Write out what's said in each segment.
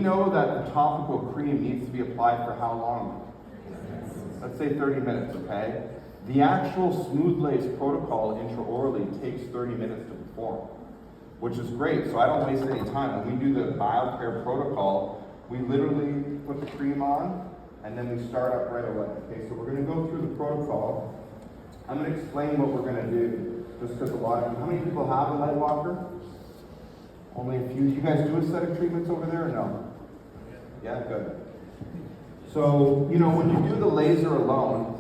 We know that the topical cream needs to be applied for how long? Let's say 30 minutes, okay? The actual SmoothLace protocol intraorally takes 30 minutes to perform, which is great, so I don't waste any time. When we do the BioCare protocol, we literally put the cream on, and then we start up right away. Okay, so we're gonna go through the protocol. I'm gonna explain what we're gonna do, just because a lot of, how many people have a Lightwalker? Only a few. You guys do a set of treatments over there or no? Yeah, good. So, you know, when you do the laser alone,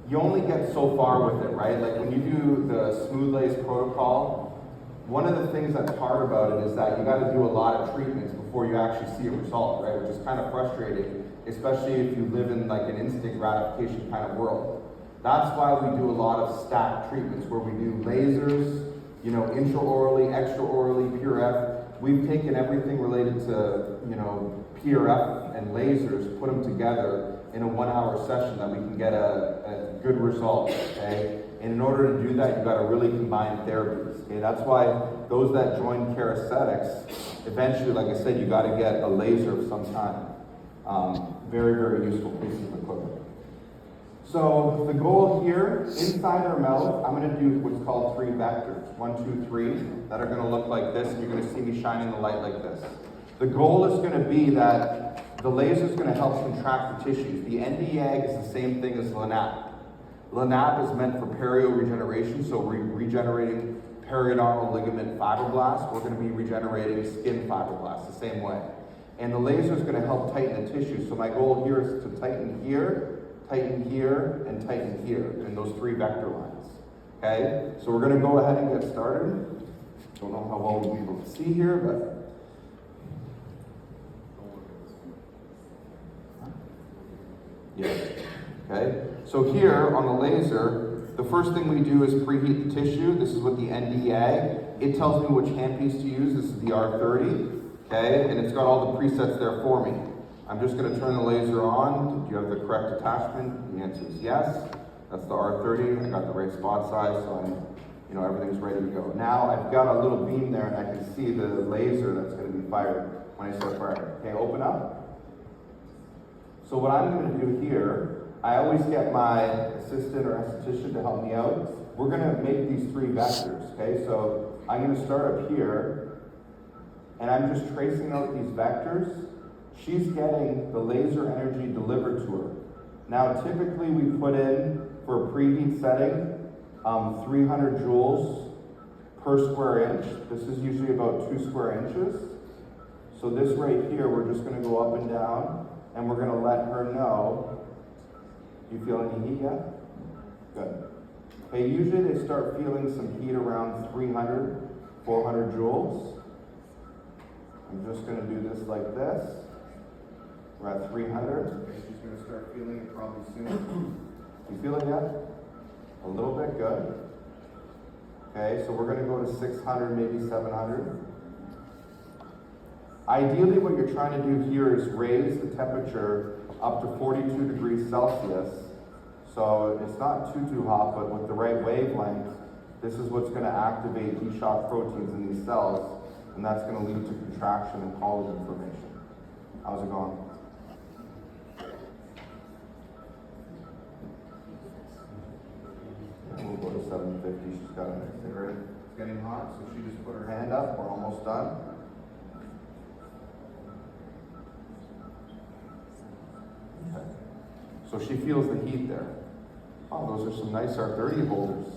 you only get so far with it, right? Like when you do the SmoothLace protocol, one of the things that's hard about it is that you gotta do a lot of treatments before you actually see a result, right? Which is kind of frustrating, especially if you live in like an instant gratification kind of world. That's why we do a lot of stacked treatments where we do lasers, you know, intraorally, extraorally, PRF. We've taken everything related to, you know, PRF and lasers, put them together in a 1 hour session that we can get a good result, okay? And in order to do that, you've got to really combine therapies, okay? That's why those that join Calisthenics, eventually, like I said, you got to get a laser of some kind. Very, very useful piece of equipment. So the goal here, inside our mouth, I'm going to do what's called 3 vectors. 1, 2, 3, that are going to look like this. You're going to see me shining the light like this. The goal is going to be that the laser is going to help contract the tissues. The Nd:YAG is the same thing as LANAP. LANAP is meant for perio-regeneration, so we're regenerating periodontal ligament fibroblasts. We're going to be regenerating skin fibroblasts the same way. And the laser is going to help tighten the tissue. So my goal here is to tighten here, and tighten here in those 3 vector lines. Okay? So we're going to go ahead and get started. Don't know how well we'll be able to see here, but yeah. Okay? So here on the laser, the first thing we do is preheat the tissue. This is with the Nd:YAG. It tells me which handpiece to use. This is the R30. Okay? And it's got all the presets there for me. I'm just going to turn the laser on. Do you have the correct attachment? The answer is yes. That's the R30. I got the right spot size, so I'm, you know, everything's ready to go. Now I've got a little beam there, and I can see the laser that's going to be fired when I start firing. Okay, open up. So what I'm going to do here, I always get my assistant or esthetician to help me out. We're going to make these 3 vectors. Okay, so I'm going to start up here, and I'm just tracing out these vectors. She's getting the laser energy delivered to her. Now, typically we put in, for a preheat setting, 300 joules per square inch. This is usually about 2 square inches. So this right here, we're just gonna go up and down, and we're gonna let her know. Do you feel any heat yet? Good. Okay, usually they start feeling some heat around 300, 400 joules. I'm just gonna do this like this. We're at 300. Okay, she's going to start feeling it probably soon. You feel it yet? A little bit, good. Okay, so we're going to go to 600, maybe 700. Ideally, what you're trying to do here is raise the temperature up to 42 degrees Celsius. So it's not too hot, but with the right wavelength, this is what's going to activate D-shock proteins in these cells, and that's going to lead to contraction and collagen formation. How's it going? We'll go to 750. She's got a nice cigarette. It's getting hot, so she just put her hand up. We're almost done. Okay. So she feels the heat there. Oh, those are some nice R30 holders.